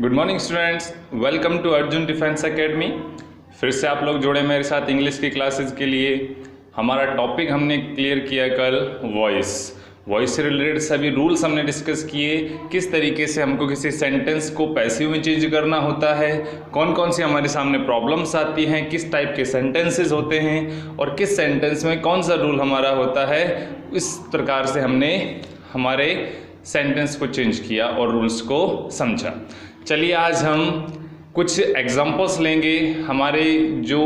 Good morning students, welcome to Arjun defence academy. फिर से आप लोग जुड़े मेरे साथ इंग्लिश की क्लासेस के लिए। हमारा टॉपिक हमने क्लियर किया कल वॉइस से रिलेटेड सभी रूल्स हमने डिस्कस किए। किस तरीके से हमको किसी सेंटेंस को पैसिव में चेंज करना होता है, कौन कौन सी हमारे सामने प्रॉब्लम्स आती हैं, किस टाइप के सेंटेंसेस होते हैं और किस सेंटेंस में कौन सा रूल हमारा होता है। इस प्रकार से हमने हमारे सेंटेंस को चेंज किया और रूल्स को समझा। चलिए आज हम कुछ एग्जांपल्स लेंगे। हमारे जो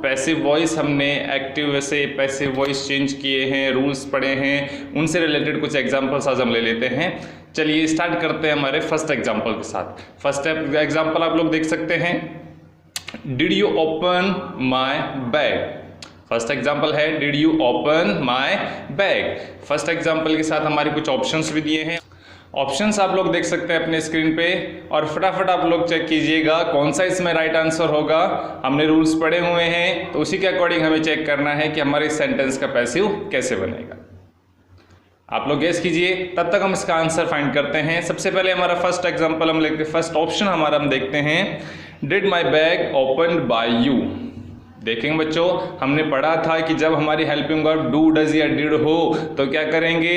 पैसिव वॉइस हमने एक्टिव से पैसिव वॉइस चेंज किए हैं, रूल्स पढ़े हैं, उनसे रिलेटेड कुछ एग्जांपल्स आज हम ले लेते हैं। चलिए स्टार्ट करते हैं हमारे फर्स्ट एग्जांपल के साथ। फर्स्ट एग्जांपल आप लोग देख सकते हैं, did you open my bag. First example है did you open my bag. First example के साथ हमारे कुछ ऑप्शंस भी दिए हैं। ऑप्शंस आप लोग देख सकते हैं अपने स्क्रीन पे और फटाफट आप लोग चेक कीजिएगा कौन सा इसमें राइट आंसर होगा। हमने रूल्स पढ़े हुए हैं तो उसी के अकॉर्डिंग हमें चेक करना है कि हमारे सेंटेंस का पैसिव कैसे बनेगा। आप लोग गेस कीजिए, तब तक हम इसका आंसर फाइंड करते हैं। सबसे पहले हमारा फर्स्ट एग्जांपल हम लेते हैं, फर्स्ट ऑप्शन हमारा हम देखते हैं, did my bag opened by you. देखेंगे बच्चों, हमने पढ़ा था कि जब हमारी हेल्पिंग वर्ब डू, डज या डिड हो तो क्या करेंगे,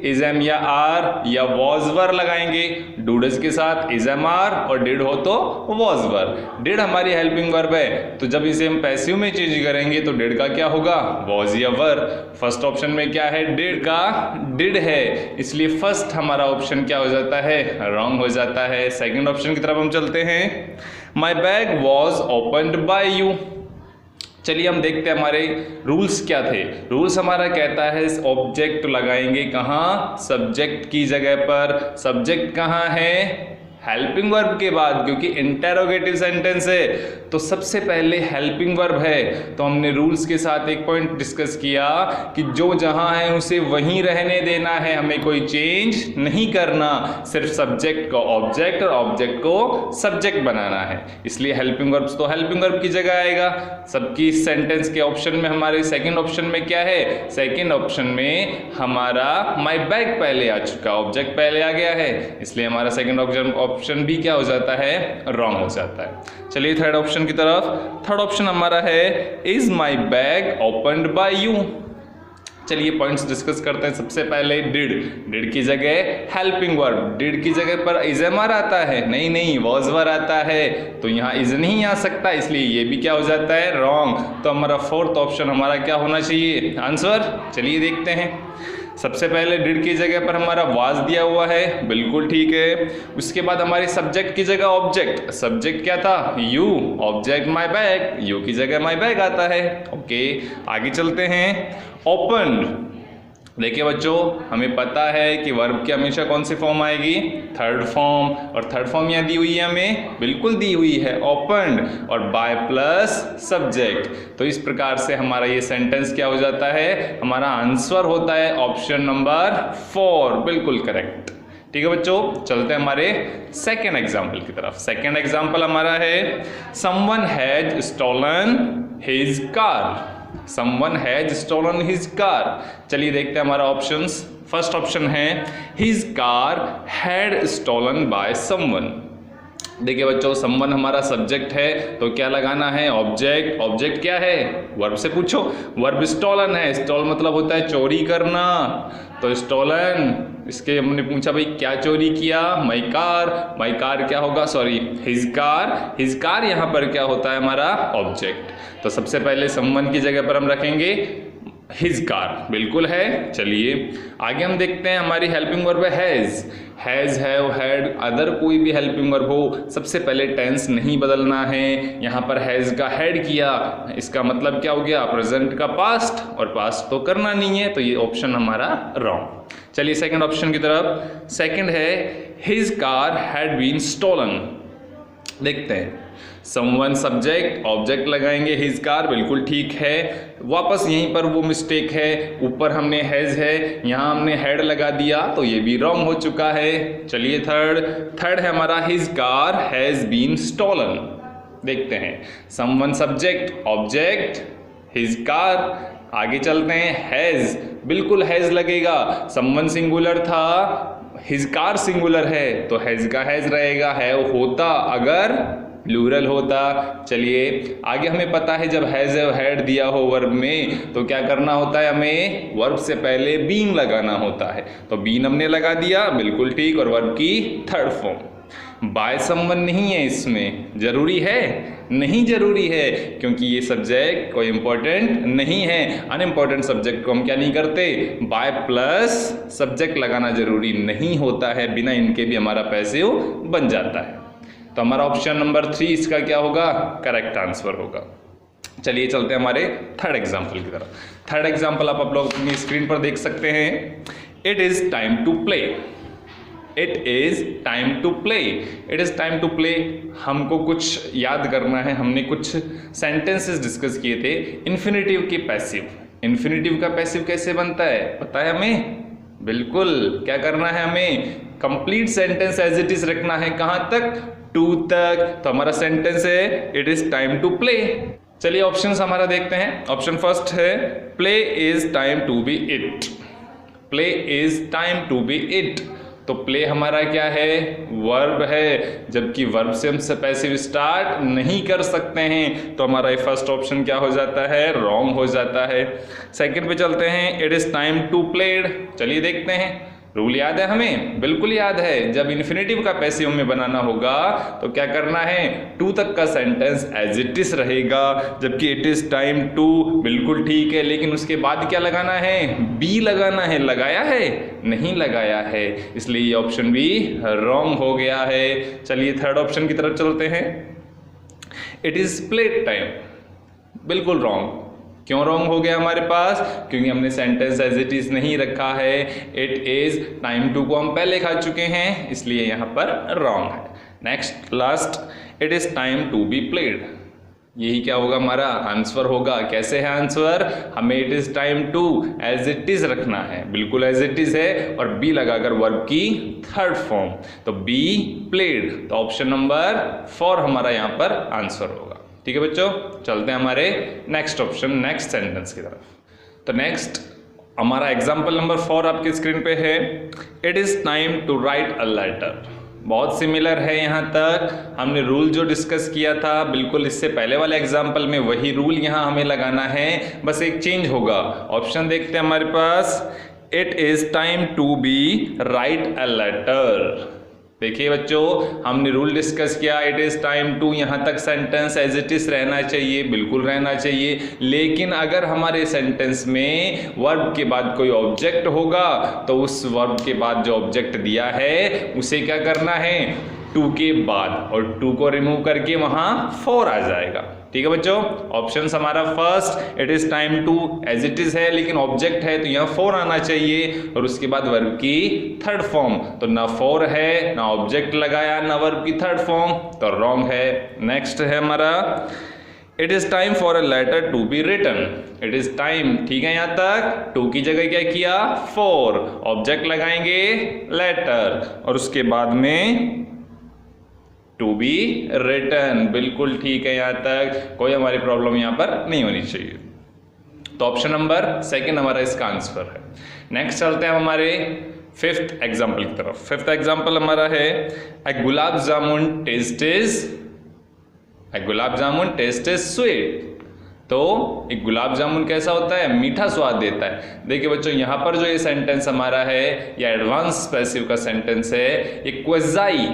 इज एम या आर या वॉज वर लगाएंगे। डू डज के साथ इज एम आर और डिड हो तो वॉज वर। डिड हमारी हेल्पिंग वर्ब है तो जब इसे हम पैसिव में चेंज करेंगे तो डिड का क्या होगा, वॉज या वर। फर्स्ट ऑप्शन में क्या है, डिड का डिड है, इसलिए फर्स्ट हमारा ऑप्शन क्या हो जाता है, रॉन्ग हो जाता है। सेकेंड ऑप्शन की तरफ हम चलते हैं, my bag was opened by you. चलिए हम देखते हैं हमारे रूल्स क्या थे। रूल्स हमारा कहता है ऑब्जेक्ट लगाएंगे कहाँ, सब्जेक्ट की जगह पर। सब्जेक्ट कहाँ है, हेल्पिंग वर्ब के बाद, क्योंकि इंटेरोगेटिव सेंटेंस है तो सबसे पहले हेल्पिंग वर्ब है। तो हमने रूल्स के साथ एक पॉइंट डिस्कस किया कि जो जहां है उसे वहीं रहने देना है, हमें कोई चेंज नहीं करना, सिर्फ सब्जेक्ट को ऑब्जेक्ट और ऑब्जेक्ट को सब्जेक्ट बनाना है। इसलिए हेल्पिंग वर्ब्स तो हेल्पिंग वर्ब की जगह आएगा सबकी सेंटेंस के ऑप्शन में। हमारे सेकेंड ऑप्शन में क्या है, सेकेंड ऑप्शन में हमारा माई बैग पहले आ चुका, ऑब्जेक्ट पहले आ गया है, इसलिए हमारा सेकेंड ऑप्शन भी क्या हो जाता है, रॉन्ग हो जाता है। चलिए थर्ड ऑप्शन की तरफ। थर्ड ऑप्शन हमारा है, is my bag opened by you. चलिए पॉइंट्स डिस्कस करते हैं। सबसे पहले डिड, डिड की जगह हेल्पिंग वर्ब, डिड की जगह पर इज एम आर आता है, नहीं वॉज वर आता है, तो यहाँ इज नहीं आ सकता, इसलिए ये भी क्या हो जाता है, रॉन्ग। तो हमारा फोर्थ ऑप्शन हमारा क्या होना चाहिए, आंसर। चलिए देखते हैं। सबसे पहले डिड की जगह पर हमारा वाज दिया हुआ है, बिल्कुल ठीक है। उसके बाद हमारी सब्जेक्ट की जगह ऑब्जेक्ट, सब्जेक्ट क्या था, you, object my bag, you की जगह माई बैग आता है। ओके आगे चलते हैं। ओपन, देखिए बच्चों हमें पता है कि वर्ब की हमेशा कौन सी फॉर्म आएगी, थर्ड फॉर्म, और थर्ड फॉर्म यहाँ दी हुई है, हमें बिल्कुल दी हुई है ओपन्ड और बाय प्लस सब्जेक्ट। तो इस प्रकार से हमारा ये सेंटेंस क्या हो जाता है, हमारा आंसर होता है ऑप्शन नंबर 4, बिल्कुल करेक्ट। ठीक है बच्चों, चलते हैं हमारे सेकेंड एग्जाम्पल की तरफ। सेकेंड एग्जाम्पल हमारा है, someone has stolen his car. Someone has stolen his car। चलिए देखते हैं हमारा ऑप्शंस। फर्स्ट ऑप्शन है, his car had stolen by someone। देखिए बच्चों, someone हमारा सब्जेक्ट है तो क्या लगाना है, ऑब्जेक्ट। ऑब्जेक्ट क्या है, वर्ब से पूछो। वर्ब स्टोलन है, स्टॉल मतलब होता है चोरी करना, तो स्टोलन, इसके हमने पूछा भाई क्या चोरी किया, माई कार। माई कार क्या होगा, sorry his car. His car यहाँ पर क्या होता है, हमारा ऑब्जेक्ट। तो सबसे पहले समवन की जगह पर हम रखेंगे हिज कार, बिल्कुल है। चलिए आगे हम देखते हैं, हमारी हेल्पिंग वर्ब है has. Has, have, had, other कोई भी हेल्पिंग वर्ब हो, सबसे पहले टेंस नहीं बदलना है। यहाँ पर हैज का हैड किया, इसका मतलब क्या हो गया, प्रेजेंट का पास्ट, और पास्ट तो करना नहीं है, तो ये ऑप्शन हमारा रॉन्ग। चलिए सेकंड ऑप्शन की तरफ। सेकंड है, his car had been stolen. देखते हैं, समवन सब्जेक्ट, ऑब्जेक्ट लगाएंगे, हिज कार, बिल्कुल ठीक है। वापस यहीं पर वो मिस्टेक है, ऊपर हमने हैज है, यहाँ हमने हैड लगा दिया, तो ये भी रॉन्ग हो चुका है। चलिए थर्ड है हमारा, his car has been stolen. देखते हैं, someone subject, object, his car. आगे चलते हैं, हैज, बिल्कुल हैज लगेगा। समवन सिंगुलर था, हिज कार सिंगुलर है तो हैज का हैज रहेगा, है होता अगर प्लूरल होता। चलिए आगे हमें पता है जब हैज हैड दिया हो वर्ब में तो क्या करना होता है, हमें वर्ब से पहले बीन लगाना होता है। तो बीन हमने लगा दिया, बिल्कुल ठीक। और वर्ब की थर्ड फॉर्म बाय समवन नहीं है, इसमें जरूरी है नहीं जरूरी है, क्योंकि ये सब्जेक्ट कोई इंपॉर्टेंट नहीं है। अनइम्पॉर्टेंट सब्जेक्ट को हम क्या नहीं करते, बाय प्लस सब्जेक्ट लगाना जरूरी नहीं होता है, बिना इनके भी हमारा पैसिव बन जाता है। तो हमारा ऑप्शन नंबर 3 इसका क्या होगा, करेक्ट आंसर होगा। चलिए चलते हैं हमारे थर्ड एग्जाम्पल की तरफ। थर्ड एग्जाम्पल आप लोग अपनी स्क्रीन पर देख सकते हैं। It is time to play, it is time to play, it is time to play. हमको कुछ याद करना है, हमने कुछ सेंटेंसेस डिस्कस किए थे इन्फिनेटिव के पैसिव। इन्फिनेटिव का पैसिव कैसे बनता है पता है हमें, बिल्कुल क्या करना है, हमें complete sentence as it is रखना है। कहां तक, टू तक। तो हमारा सेंटेंस है it is time to play. चलिए ऑप्शंस हमारा देखते हैं। ऑप्शन फर्स्ट है play is time to be it, play is time to be it. तो प्ले हमारा क्या है, वर्ब है, जबकि वर्ब से हम पैसिव स्टार्ट नहीं कर सकते हैं, तो हमारा ये फर्स्ट ऑप्शन क्या हो जाता है, रॉन्ग हो जाता है। सेकंड पे चलते हैं, it is time to played. चलिए देखते हैं, रूल याद है हमें, बिल्कुल याद है। जब इन्फिनेटिव का पैसिव में बनाना होगा तो क्या करना है, टू तक का सेंटेंस एज इट इज रहेगा, जबकि इट इज टाइम टू बिल्कुल ठीक है, लेकिन उसके बाद क्या लगाना है, बी लगाना है। लगाया है, नहीं लगाया है, इसलिए ये ऑप्शन भी रॉन्ग हो गया है। चलिए थर्ड ऑप्शन की तरफ चलते हैं। इट इज प्ले टाइम, बिल्कुल रॉन्ग। क्यों रॉन्ग हो गया हमारे पास, क्योंकि हमने सेंटेंस एज इट इज नहीं रखा है। इट इज टाइम टू को हम पहले खा चुके हैं, इसलिए यहां पर रॉन्ग है। Next last, it is time to be played. यही क्या होगा, हमारा आंसर होगा। कैसे है आंसर, हमें it is time to as it is रखना है, बिल्कुल एज इट इज है, और बी लगाकर वर्ब की थर्ड फॉर्म, तो बी प्लेड। तो ऑप्शन नंबर 4 हमारा यहां पर आंसर होगा। ठीक है बच्चों, चलते हैं हमारे नेक्स्ट ऑप्शन, नेक्स्ट सेंटेंस की तरफ। तो नेक्स्ट हमारा एग्जाम्पल नंबर 4 आपकी स्क्रीन पे है। It is time to write a letter. बहुत सिमिलर है, यहाँ तक हमने रूल जो डिस्कस किया था बिल्कुल इससे पहले वाले एग्जाम्पल में, वही रूल यहाँ हमें लगाना है, बस एक चेंज होगा। ऑप्शन देखते हैं हमारे पास, it is time to be write a letter. देखिए बच्चों, हमने रूल डिस्कस किया, इट इज टाइम टू, यहाँ तक सेंटेंस एज इट इज रहना चाहिए, बिल्कुल रहना चाहिए। लेकिन अगर हमारे सेंटेंस में वर्ब के बाद कोई ऑब्जेक्ट होगा तो उस वर्ब के बाद जो ऑब्जेक्ट दिया है उसे क्या करना है, टू के बाद, और टू को रिमूव करके वहां 4 आ जाएगा। ठीक है बच्चों, ऑप्शंस हमारा first it is time to as it is है, लेकिन ऑब्जेक्ट है तो यहाँ 4 आना चाहिए, और उसके बाद वर्ब की थर्ड फॉर्म। तो ना 4 है, ना ऑब्जेक्ट लगाया, ना वर्ब की थर्ड फॉर्म, तो रॉन्ग है। नेक्स्ट है हमारा, it is time for a letter to be written. It is time, ठीक है, यहाँ तक टू की जगह क्या किया, 4, ऑब्जेक्ट लगाएंगे लेटर, और उसके बाद में टू बी रिटन, बिल्कुल ठीक है, यहाँ तक कोई हमारी प्रॉब्लम यहाँ पर नहीं होनी चाहिए। तो ऑप्शन नंबर 2 हमारा इसका आंसर है। नेक्स्ट चलते हैं हमारे 5th एग्जाम्पल की तरफ। 5th एग्जाम्पल हमारा है, a gulab jamun taste is, a gulab jamun taste is sweet. तो एक गुलाब जामुन कैसा होता है, मीठा स्वाद देता है। देखिए बच्चों, यहाँ पर जो ये सेंटेंस हमारा है, या एडवांस पैसिव का सेंटेंस है, ये क्वेजाई,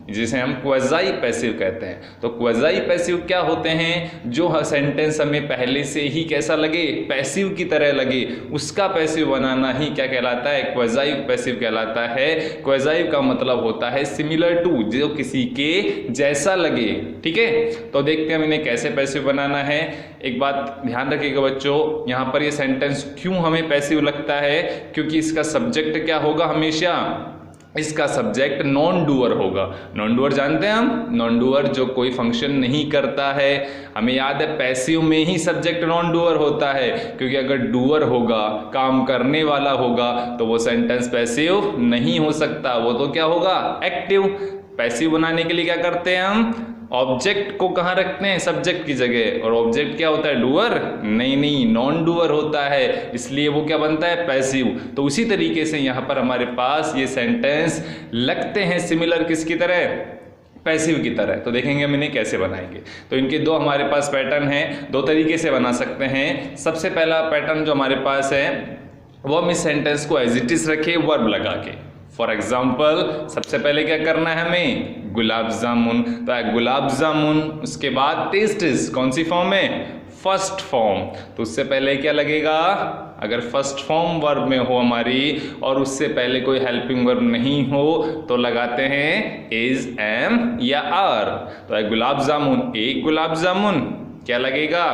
जिसे हम क्वेजाई पैसिव कहते हैं। तो क्वेजाई पैसिव क्या होते हैं, जो सेंटेंस हमें पहले से ही कैसा लगे, पैसिव की तरह लगे, उसका पैसिव बनाना ही क्या कहलाता है, क्वेजाई पैसिव कहलाता है। क्वेजाई का मतलब होता है सिमिलर टू, जो किसी के जैसा लगे। ठीक है, तो देखते हैं हम इन्हें कैसे पैसिव बनाना है। एक बात ध्यान रखिएगा बच्चों, यहाँ पर ये सेंटेंस क्यों हमें पैसिव लगता है, क्योंकि इसका सब्जेक्ट क्या होगा, हमेशा इसका सब्जेक्ट नॉन डूअर होगा। नॉन डूअर जानते हैं हम, नॉन डूअर जो कोई फंक्शन नहीं करता है। हमें याद है पैसिव में ही सब्जेक्ट नॉन डूअर होता है, क्योंकि अगर डूअर होगा, काम करने वाला होगा, तो वो सेंटेंस पैसिव नहीं हो सकता, वो तो क्या होगा, एक्टिव। पैसिव बनाने के लिए क्या करते हैं हम, ऑब्जेक्ट को कहाँ रखते हैं, सब्जेक्ट की जगह, और ऑब्जेक्ट क्या होता है, डूअर? नहीं, नॉन डूअर होता है, इसलिए वो क्या बनता है, पैसिव। तो उसी तरीके से यहाँ पर हमारे पास ये सेंटेंस लगते हैं सिमिलर किसकी तरह, पैसिव की तरह। तो देखेंगे हम इन्हें कैसे बनाएंगे। तो इनके दो हमारे पास पैटर्न हैं, दो तरीके से बना सकते हैं। सबसे पहला पैटर्न जो हमारे पास है वो हम इस सेंटेंस को एज इट इज रखे वर्ब लगा के। फॉर एग्जाम्पल सबसे पहले क्या करना है हमें, गुलाब जामुन, तो गुलाब जामुन, उसके बाद टेस्ट इज कौन सी फॉर्म है, फर्स्ट फॉर्म। तो उससे पहले क्या लगेगा, अगर फर्स्ट फॉर्म वर्ब में हो हमारी और उससे पहले कोई हेल्पिंग वर्ब नहीं हो तो लगाते हैं इज, एम या आर। तो गुलाब जामुन, एक गुलाब जामुन, क्या लगेगा,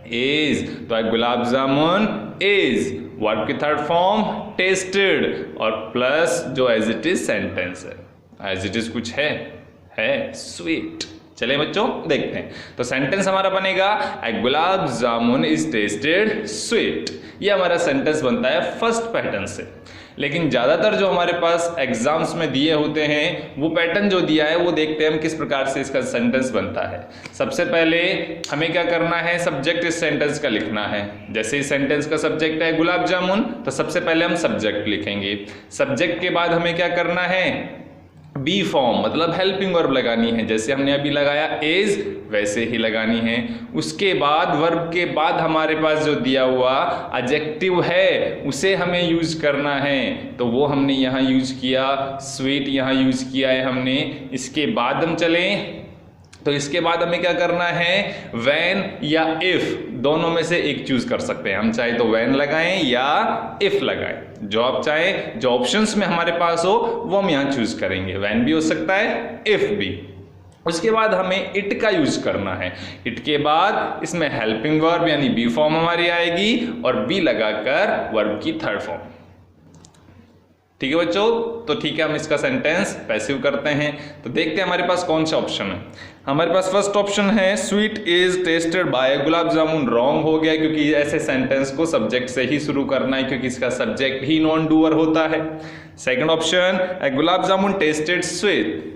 इज। तो गुलाब जामुन इज, वर्ब की थर्ड फॉर्म टेस्टेड, और प्लस जो एज इट इज सेंटेंस है, एज इट इज कुछ है स्वीट। चलिए बच्चों देखते हैं। तो सेंटेंस हमारा बनेगा ए gulab jamun is tested sweet. ये हमारा सेंटेंस बनता है फर्स्ट पैटर्न से। लेकिन ज़्यादातर जो हमारे पास एग्जाम्स में दिए होते हैं वो पैटर्न जो दिया है वो देखते हैं हम किस प्रकार से इसका सेंटेंस बनता है। सबसे पहले हमें क्या करना है, सब्जेक्ट इस सेंटेंस का लिखना है। जैसे इस सेंटेंस का सब्जेक्ट है गुलाब जामुन, तो सबसे पहले हम सब्जेक्ट लिखेंगे। सब्जेक्ट के बाद हमें क्या करना है, बी फॉर्म मतलब हेल्पिंग वर्ब लगानी है। जैसे हमने अभी लगाया इज, वैसे ही लगानी है। उसके बाद वर्ब के बाद हमारे पास जो दिया हुआ एडजेक्टिव है उसे हमें यूज करना है, तो वो हमने यहाँ यूज किया, स्वीट यहाँ यूज किया है हमने। इसके बाद हम चलें तो इसके बाद हमें क्या करना है, व्हेन या इफ, दोनों में से एक चूज कर सकते हैं हम। चाहे तो व्हेन लगाएं या इफ लगाएं, जो आप चाहें, जो ऑप्शंस में हमारे पास हो वो हम यहाँ चूज करेंगे। व्हेन भी हो सकता है, इफ भी। उसके बाद हमें इट का यूज करना है। इट के बाद इसमें हेल्पिंग वर्ब यानी बी फॉर्म हमारी आएगी और बी लगाकर वर्ब की थर्ड फॉर्म। ठीक है बच्चों, तो ठीक है हम इसका सेंटेंस पैसिव करते हैं। तो देखते हैं हमारे पास कौन सा ऑप्शन है। हमारे पास फर्स्ट ऑप्शन है sweet is tested by, gulab jamun wrong हो गया क्योंकि ऐसे सेंटेंस को सब्जेक्ट से ही शुरू करना है क्योंकि इसका सब्जेक्ट ही नॉन डूअर होता है। Second option gulab jamun tested sweet,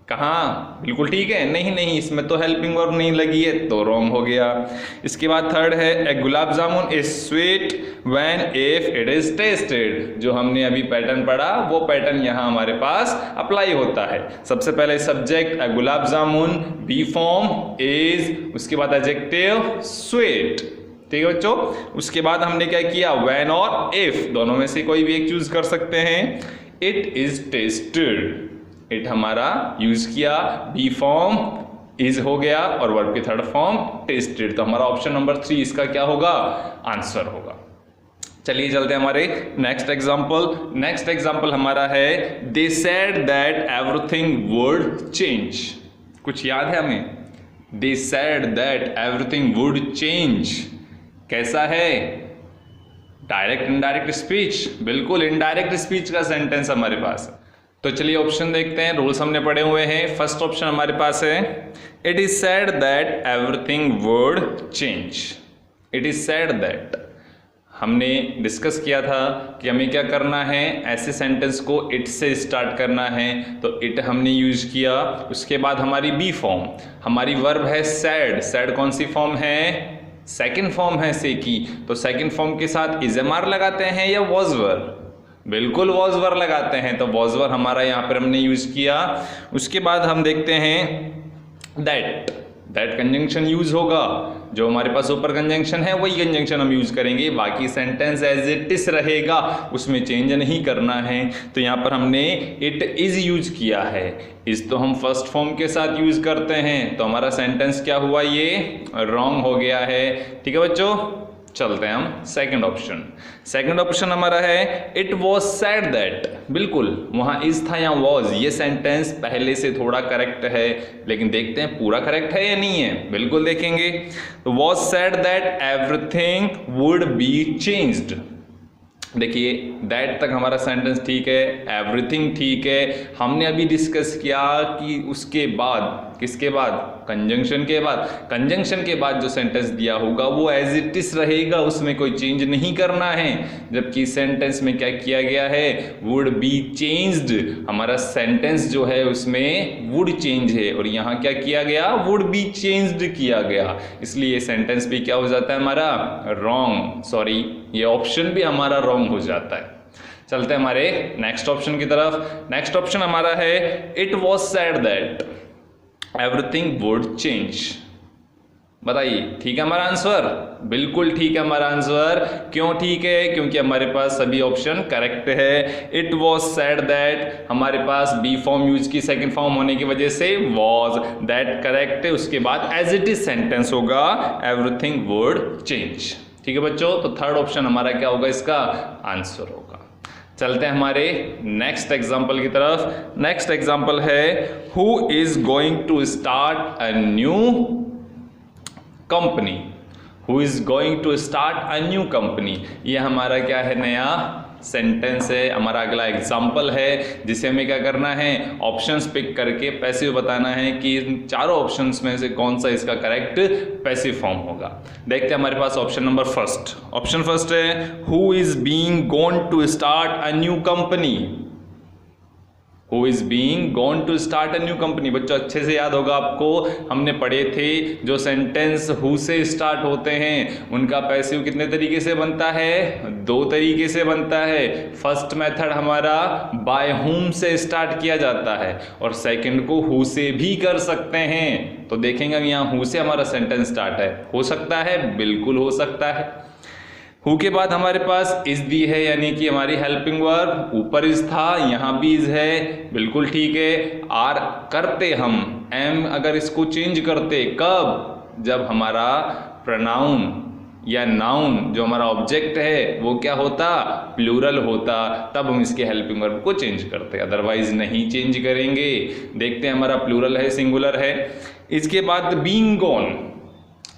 कहाँ, बिल्कुल ठीक है, नहीं इसमें तो हेल्पिंग वर्ब नहीं लगी है तो रॉन्ग हो गया। इसके बाद थर्ड है a gulab jamun is sweet when if it is tested, जो हमने अभी पैटर्न पढ़ा वो पैटर्न यहाँ हमारे पास अप्लाई होता है। सबसे पहले subject a gulab jamun, be form is, उसके बाद एडजेक्टिव स्वीट। ठीक है बच्चों, उसके बाद हमने क्या किया, व्हेन और इफ, दोनों में से कोई भी एक चूज कर सकते हैं। इट इज टेस्टेड, इट हमारा यूज किया, बी फॉर्म इज हो गया और वर्ब की थर्ड फॉर्म टेस्टेड। तो हमारा ऑप्शन नंबर 3 इसका क्या होगा, आंसर होगा। चलिए चलते हैं हमारे नेक्स्ट एग्जांपल। नेक्स्ट एग्जांपल हमारा है they said that everything would change. कुछ याद है हमें, they said that everything would change कैसा है, डायरेक्ट इनडायरेक्ट स्पीच, बिल्कुल इनडायरेक्ट स्पीच का सेंटेंस हमारे पास। तो चलिए ऑप्शन देखते हैं, रूल्स हमने पढ़े हुए हैं। फर्स्ट ऑप्शन हमारे पास है it is said that everything would change. It is said that हमने डिस्कस किया था कि हमें क्या करना है, ऐसे सेंटेंस को इट से स्टार्ट करना है, तो इट हमने यूज किया। उसके बाद हमारी बी फॉर्म, हमारी वर्ब है सैड, सैड कौन सी फॉर्म है, सेकंड फॉर्म है से की, तो सेकंड फॉर्म के साथ इज एम आर लगाते हैं या वॉज वर, बिल्कुल वॉज वर लगाते हैं, तो वॉज वर हमारा यहाँ पर हमने यूज किया। उसके बाद हम देखते हैं दैट, दैट कंजंक्शन यूज होगा, जो हमारे पास ऊपर कंजंक्शन है वही कंजंक्शन हम यूज करेंगे, बाकी सेंटेंस एज इट इज रहेगा, उसमें चेंज नहीं करना है। तो यहाँ पर हमने इट इज यूज किया है, इज तो हम फर्स्ट फॉर्म के साथ यूज करते हैं, तो हमारा सेंटेंस क्या हुआ, ये रॉन्ग हो गया है। ठीक है बच्चों, चलते हैं हम सेकंड ऑप्शन। सेकंड ऑप्शन हमारा है इट वॉज सैड दैट, बिल्कुल वहां इज था या वॉज, ये सेंटेंस पहले से थोड़ा करेक्ट है, लेकिन देखते हैं पूरा करेक्ट है या नहीं है, बिल्कुल देखेंगे। तो was sad that everything would be changed, देखिए दैट तक हमारा सेंटेंस ठीक है, एवरीथिंग ठीक है। हमने अभी डिस्कस किया कि उसके बाद किसके बाद, कंजंक्शन के बाद। कंजंक्शन के बाद जो सेंटेंस दिया होगा वो एज इट इज रहेगा, उसमें कोई चेंज नहीं करना है। जबकि सेंटेंस में क्या किया गया है, वुड बी चेंज्ड, हमारा सेंटेंस जो है उसमें वुड चेंज है और यहाँ क्या किया गया, वुड बी चेंज्ड किया गया, इसलिए सेंटेंस भी क्या हो जाता है हमारा, रॉन्ग। सॉरी, ये ऑप्शन भी हमारा रॉन्ग हो जाता है। चलते हैं हमारे नेक्स्ट ऑप्शन की तरफ। नेक्स्ट ऑप्शन हमारा है it was said that everything would change. बताइए ठीक है हमारा आंसर, बिल्कुल ठीक है हमारा आंसर। क्यों ठीक है, क्योंकि हमारे पास सभी ऑप्शन करेक्ट है। इट वॉज सेड दैट, हमारे पास बी फॉर्म यूज की सेकंड फॉर्म होने की वजह से वॉज, दैट करेक्ट है। उसके बाद एज इट इज सेंटेंस होगा एवरीथिंग वुड चेंज। ठीक है बच्चों, तो थर्ड ऑप्शन हमारा क्या होगा, इसका आंसर होगा। चलते हैं हमारे नेक्स्ट एग्जाम्पल की तरफ। नेक्स्ट एग्जाम्पल है who is going to start a new company. Who is going to start a new company, ये हमारा क्या है, नया सेंटेंस है, हमारा अगला एग्जाम्पल है, जिसे हमें क्या करना है, ऑप्शंस पिक करके पैसिव बताना है कि इन चारों ऑप्शंस में से कौन सा इसका करेक्ट पैसिव फॉर्म होगा। देखते हैं हमारे पास option number first. Option first है who is being gone to start a new company. Who is being gone to start a new company, बच्चों अच्छे से याद होगा आपको, हमने पढ़े थे जो सेंटेंस हु से स्टार्ट होते हैं उनका पैसिव कितने तरीके से बनता है, दो तरीके से बनता है। फर्स्ट मेथड हमारा बाय हुम से स्टार्ट किया जाता है और सेकंड को हु से भी कर सकते हैं। तो देखेंगे हम यहाँ हु से हमारा सेंटेंस स्टार्ट है, हो सकता है, बिल्कुल हो सकता है। हु के बाद हमारे पास इज दी है, यानी कि हमारी हेल्पिंग वर्ब, ऊपर इज था यहाँ भी इज है, बिल्कुल ठीक है। आर करते हम, एम अगर इसको चेंज करते, कब, जब हमारा प्रोनाउन या नाउन जो हमारा ऑब्जेक्ट है वो क्या होता, प्लूरल होता, तब हम इसके हेल्पिंग वर्ब को चेंज करते, अदरवाइज नहीं चेंज करेंगे। देखते हैं हमारा प्लूरल है, सिंगुलर है। इसके बाद बीइंग गॉन,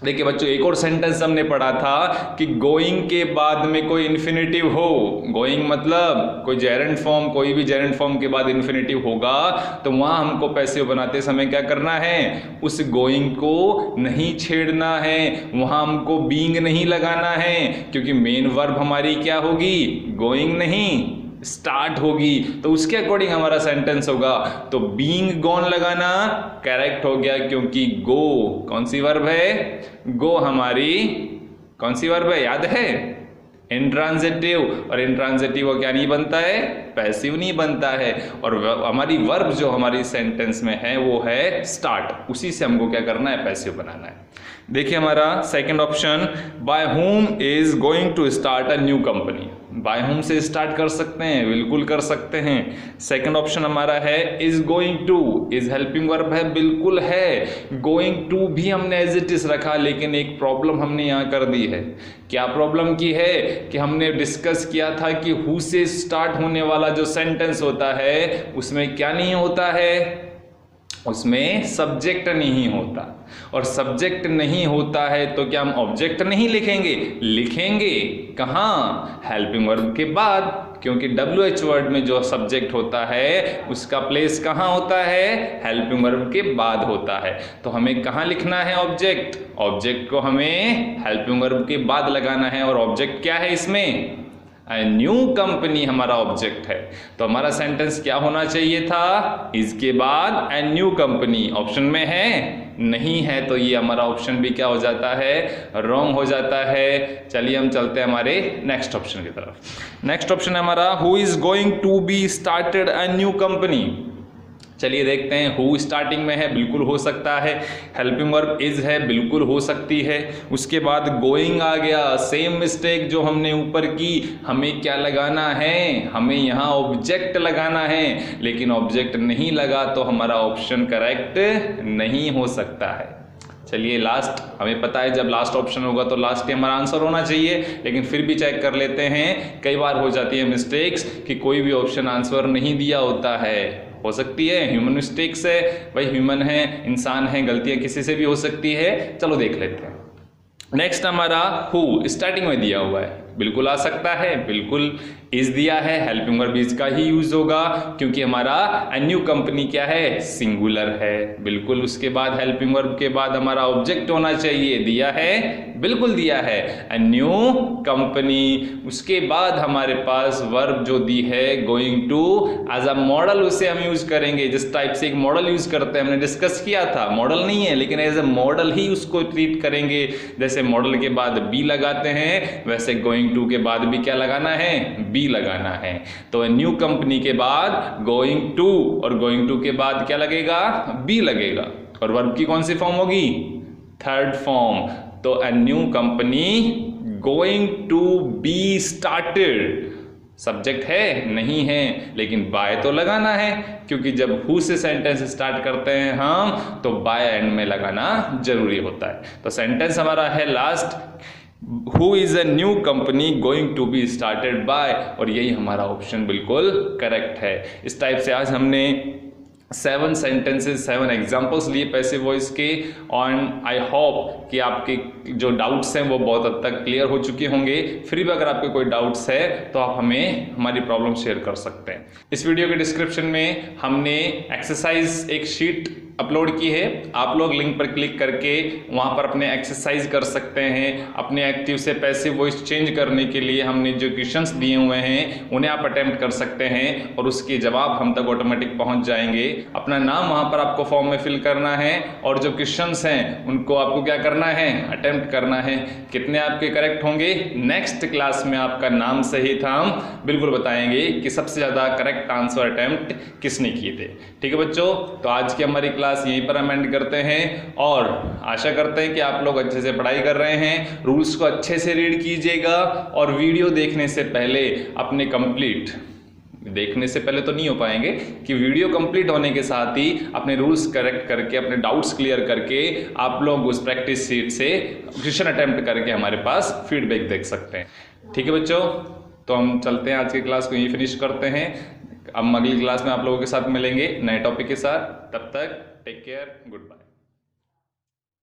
देखिए बच्चों एक और सेंटेंस हमने पढ़ा था कि गोइंग के बाद में कोई इन्फिनेटिव हो, गोइंग मतलब कोई जेरेंड फॉर्म, कोई भी जेरेंड फॉर्म के बाद इन्फिनेटिव होगा तो वहां हमको पैसिव बनाते समय क्या करना है, उस गोइंग को नहीं छेड़ना है, वहां हमको बीइंग नहीं लगाना है, क्योंकि मेन वर्ब हमारी क्या होगी, गोइंग नहीं स्टार्ट होगी, तो उसके अकॉर्डिंग हमारा सेंटेंस होगा। तो बीइंग गॉन लगाना करेक्ट हो गया, क्योंकि गो कौन सी वर्ब है, गो हमारी कौन सी वर्ब है, याद है, इंट्रांजिटिव, और इंट्रांजिटिव क्या नहीं बनता है, पैसिव नहीं बनता है। और हमारी वर्ब जो हमारी सेंटेंस में है वो है स्टार्ट, उसी से हमको क्या करना है, पैसिव बनाना है। देखिए हमारा second option, by home is going to start a new company, by home से स्टार्ट कर सकते हैं, बिल्कुल कर सकते हैं। सेकंड ऑप्शन हमारा है is going to, is helping verb है, बिल्कुल है। गोइंग टू भी हमने एज इट इज रखा, लेकिन एक प्रॉब्लम हमने यहाँ कर दी है। क्या प्रॉब्लम की है कि हमने डिस्कस किया था कि हु से स्टार्ट होने वाला जो सेंटेंस होता है उसमें क्या नहीं होता है, उसमें सब्जेक्ट नहीं होता, और सब्जेक्ट नहीं होता है तो क्या हम ऑब्जेक्ट नहीं लिखेंगे, लिखेंगे कहाँ, हेल्पिंग वर्ब के बाद, क्योंकि WH वर्ड में जो सब्जेक्ट होता है उसका प्लेस कहाँ होता है, हेल्पिंग वर्ब के बाद होता है। तो हमें कहाँ लिखना है ऑब्जेक्ट, ऑब्जेक्ट को हमें हेल्पिंग वर्ब के बाद लगाना है, और ऑब्जेक्ट क्या है इसमें, न्यू कंपनी हमारा ऑब्जेक्ट है। तो हमारा सेंटेंस क्या होना चाहिए था, इसके बाद ए न्यू कंपनी, ऑप्शन में है नहीं है, तो ये हमारा ऑप्शन भी क्या हो जाता है, रॉन्ग हो जाता है। चलिए हम चलते हैं हमारे नेक्स्ट ऑप्शन की तरफ। नेक्स्ट ऑप्शन है हमारा who is going to be started a new company. चलिए देखते हैं, हु स्टार्टिंग में है, बिल्कुल हो सकता है। हेल्पिंग वर्ब इज है, बिल्कुल हो सकती है। उसके बाद गोइंग आ गया, सेम मिस्टेक जो हमने ऊपर की, हमें क्या लगाना है, हमें यहाँ ऑब्जेक्ट लगाना है, लेकिन ऑब्जेक्ट नहीं लगा तो हमारा ऑप्शन करेक्ट नहीं हो सकता है। चलिए लास्ट, हमें पता है जब लास्ट ऑप्शन होगा तो लास्ट ही हमारा आंसर होना चाहिए, लेकिन फिर भी चेक कर लेते हैं, कई बार हो जाती है मिस्टेक्स कि कोई भी ऑप्शन आंसर नहीं दिया होता है, हो सकती है ह्यूमन मिस्टेक्स है, भाई ह्यूमन है, इंसान है, गलतियां किसी से भी हो सकती है। चलो देख लेते हैं। नेक्स्ट हमारा हु स्टार्टिंग में दिया हुआ है, बिल्कुल आ सकता है, बिल्कुल इज दिया है, हेल्पिंग वर्ब इज का ही यूज होगा क्योंकि हमारा अ न्यू कंपनी क्या है, सिंगुलर है। बिल्कुल उसके बाद हेल्पिंग वर्ब के बाद हमारा ऑब्जेक्ट होना चाहिए, दिया है, बिल्कुल दिया है, अ न्यू कंपनी। उसके बाद हमारे पास वर्ब जो दी है going to, as a model उसे हम यूज करेंगे। जिस टाइप से एक मॉडल यूज करते हैं हमने डिस्कस किया था, मॉडल नहीं है लेकिन एज अ मॉडल ही उसको ट्रीट करेंगे। जैसे मॉडल के बाद बी लगाते हैं वैसे गोइंग टू के बाद भी क्या लगाना है, बी लगाना है। तो न्यू कंपनी के बाद गोइंग टू और गोइंग टू के बाद क्या लगेगा, बी लगेगा। और वर्ब की कौन सी फॉर्म होगी, थर्ड फॉर्म। तो a new company going to be started, subject है नहीं है लेकिन बाय तो लगाना है क्योंकि जब हु से सेंटेंस स्टार्ट करते हैं हम तो बाय एंड में लगाना जरूरी होता है। तो सेंटेंस हमारा है last, who is a new company going to be started by, और यही हमारा ऑप्शन बिल्कुल करेक्ट है। इस टाइप से आज हमने 7 सेंटेंसेस 7 एग्जाम्पल्स लिए पैसिव वॉइस के, और आई होप कि आपके जो डाउट्स हैं वो बहुत हद तक क्लियर हो चुके होंगे। फिर भी अगर आपके कोई डाउट्स है तो आप हमें हमारी प्रॉब्लम शेयर कर सकते हैं। इस वीडियो के डिस्क्रिप्शन में हमने एक्सरसाइज एक शीट अपलोड की है, आप लोग लिंक पर क्लिक करके वहाँ पर अपने एक्सरसाइज कर सकते हैं। अपने एक्टिव से पैसिव वॉइस चेंज करने के लिए हमने जो क्वेश्चंस दिए हुए हैं उन्हें आप अटेम्प्ट कर सकते हैं और उसके जवाब हम तक ऑटोमेटिक पहुँच जाएंगे। अपना नाम वहाँ पर आपको फॉर्म में फिल करना है और जो क्वेश्चंस हैं उनको आपको क्या करना है, अटेम्प्ट करना है। कितने आपके करेक्ट होंगे नेक्स्ट क्लास में आपका नाम सहित हम बिल्कुल बताएंगे कि सबसे ज़्यादा करेक्ट आंसर अटेम्प्ट किसने किए थे। ठीक है बच्चों, तो आज की हमारी क्लास यहीं पर हम एंड करते हैं और आशा करते हैं कि आप लोग अच्छे से पढ़ाई कर रहे हैं। रूल्स को अच्छे से रीड कीजिएगा और वीडियो देखने से पहले अपने कंप्लीट, देखने से पहले तो नहीं हो पाएंगे कि वीडियो कंप्लीट होने के साथ ही अपने रूल्स करेक्ट करके अपने डाउट्स क्लियर करके आप लोग उस प्रैक्टिस शीट से क्वेश्चन अटेम्प्ट करके हमारे पास फीडबैक देख सकते हैं। ठीक है बच्चों, तो हम चलते हैं, आज की क्लास को यहीं फिनिश करते हैं। अब अगली क्लास में आप लोगों के साथ मिलेंगे नए टॉपिक के साथ। तब तक टेक केयर, गुड बाय।